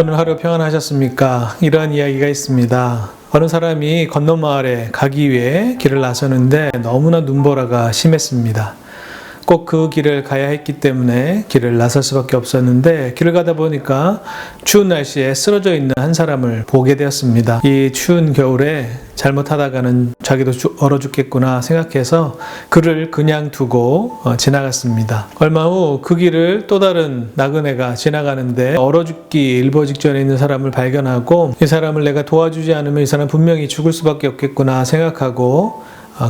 오늘 하루 평안하셨습니까? 이런 이야기가 있습니다. 어느 사람이 건너 마을에 가기 위해 길을 나서는데 너무나 눈보라가 심했습니다. 꼭 그 길을 가야 했기 때문에 길을 나설 수밖에 없었는데 길을 가다 보니까 추운 날씨에 쓰러져 있는 한 사람을 보게 되었습니다. 이 추운 겨울에 잘못하다가는 자기도 얼어 죽겠구나 생각해서 그를 그냥 두고 지나갔습니다. 얼마 후 그 길을 또 다른 나그네가 지나가는데 얼어 죽기 일보 직전에 있는 사람을 발견하고 이 사람을 내가 도와주지 않으면 이 사람 분명히 죽을 수밖에 없겠구나 생각하고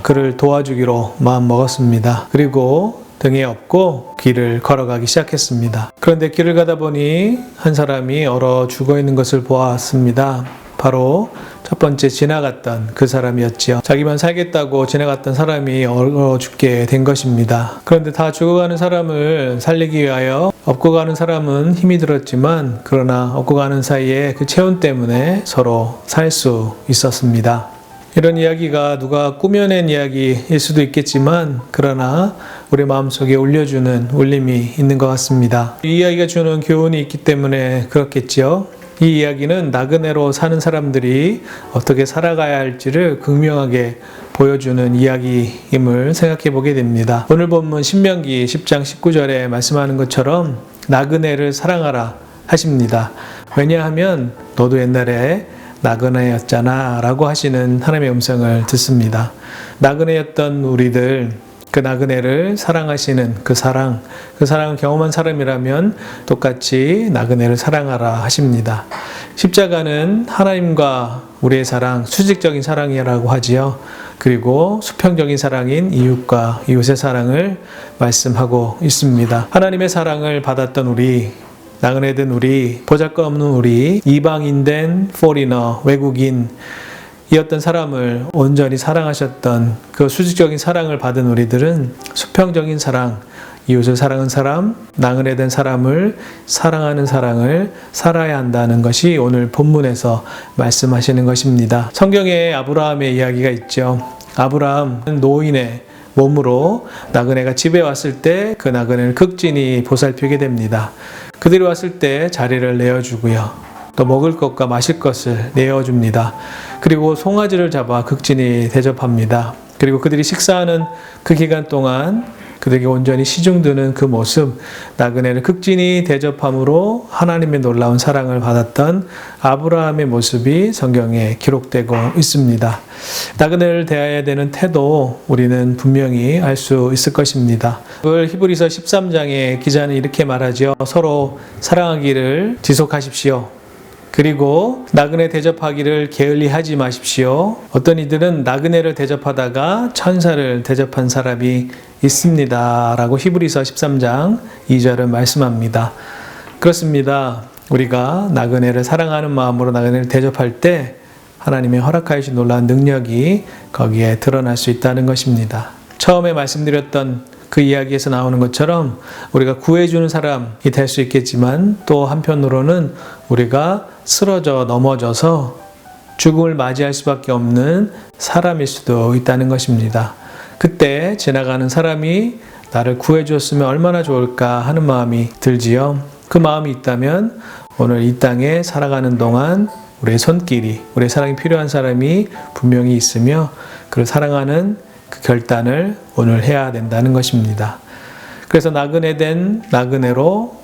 그를 도와주기로 마음먹었습니다. 그리고 등에 업고 길을 걸어가기 시작했습니다. 그런데 길을 가다 보니 한 사람이 얼어 죽어 있는 것을 보았습니다. 바로 첫 번째 지나갔던 그 사람이었지요. 자기만 살겠다고 지나갔던 사람이 얼어 죽게 된 것입니다. 그런데 다 죽어가는 사람을 살리기 위하여 업고 가는 사람은 힘이 들었지만 그러나 업고 가는 사이에 그 체온 때문에 서로 살 수 있었습니다. 이런 이야기가 누가 꾸며낸 이야기일 수도 있겠지만 그러나 우리 마음속에 울려주는 울림이 있는 것 같습니다. 이 이야기가 주는 교훈이 있기 때문에 그렇겠지요. 이 이야기는 나그네로 사는 사람들이 어떻게 살아가야 할지를 극명하게 보여주는 이야기임을 생각해 보게 됩니다. 오늘 본문 신명기 10장 19절에 말씀하는 것처럼 나그네를 사랑하라 하십니다. 왜냐하면 너도 옛날에 나그네였잖아 라고 하시는 하나님의 음성을 듣습니다. 나그네였던 우리들, 그 나그네를 사랑하시는 그 사랑을 경험한 사람이라면 똑같이 나그네를 사랑하라 하십니다. 십자가는 하나님과 우리의 사랑, 수직적인 사랑이라고 하지요. 그리고 수평적인 사랑인 이웃과 이웃의 사랑을 말씀하고 있습니다. 하나님의 사랑을 받았던 우리, 나그네된 우리, 보잘것없는 우리, 이방인된 포리너, 외국인 이었던 사람을 온전히 사랑하셨던 그 수직적인 사랑을 받은 우리들은 수평적인 사랑, 이웃을 사랑하는 사람, 나그네된 사람을 사랑하는 사랑을 살아야 한다는 것이 오늘 본문에서 말씀하시는 것입니다. 성경에 아브라함의 이야기가 있죠. 아브라함은 노인의 몸으로 나그네가 집에 왔을 때 그 나그네를 극진히 보살피게 됩니다. 그들이 왔을 때 자리를 내어주고요. 또 먹을 것과 마실 것을 내어줍니다. 그리고 송아지를 잡아 극진히 대접합니다. 그리고 그들이 식사하는 그 기간 동안 그들에게 온전히 시중드는 그 모습, 나그네를 극진히 대접함으로 하나님의 놀라운 사랑을 받았던 아브라함의 모습이 성경에 기록되고 있습니다. 나그네를 대해야 되는 태도 우리는 분명히 알 수 있을 것입니다. 히브리서 13장의 기자는 이렇게 말하죠. 서로 사랑하기를 지속하십시오. 그리고 나그네 대접하기를 게을리하지 마십시오. 어떤 이들은 나그네를 대접하다가 천사를 대접한 사람이 있습니다. 라고 히브리서 13장 2절은 말씀합니다. 그렇습니다. 우리가 나그네를 사랑하는 마음으로 나그네를 대접할 때 하나님의 허락하여 주신 놀라운 능력이 거기에 드러날 수 있다는 것입니다. 처음에 말씀드렸던 그 이야기에서 나오는 것처럼 우리가 구해주는 사람이 될 수 있겠지만 또 한편으로는 우리가 쓰러져 넘어져서 죽음을 맞이할 수밖에 없는 사람일 수도 있다는 것입니다. 그때 지나가는 사람이 나를 구해주었으면 얼마나 좋을까 하는 마음이 들지요. 그 마음이 있다면 오늘 이 땅에 살아가는 동안 우리의 손길이, 우리의 사랑이 필요한 사람이 분명히 있으며 그를 사랑하는 그 결단을 오늘 해야 된다는 것입니다. 그래서 나그네된 나그네로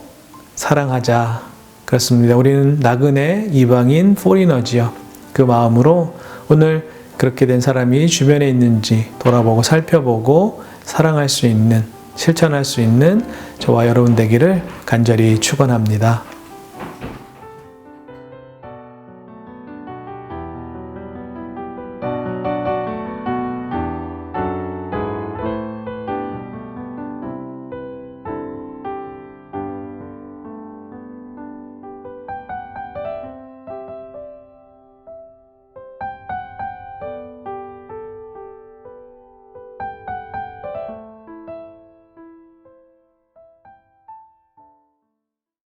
사랑하자. 그렇습니다. 우리는 나그네, 이방인, 포리너지요. 그 마음으로 오늘 그렇게 된 사람이 주변에 있는지 돌아보고 살펴보고 사랑할 수 있는, 실천할 수 있는 저와 여러분 되기를 간절히 축원합니다.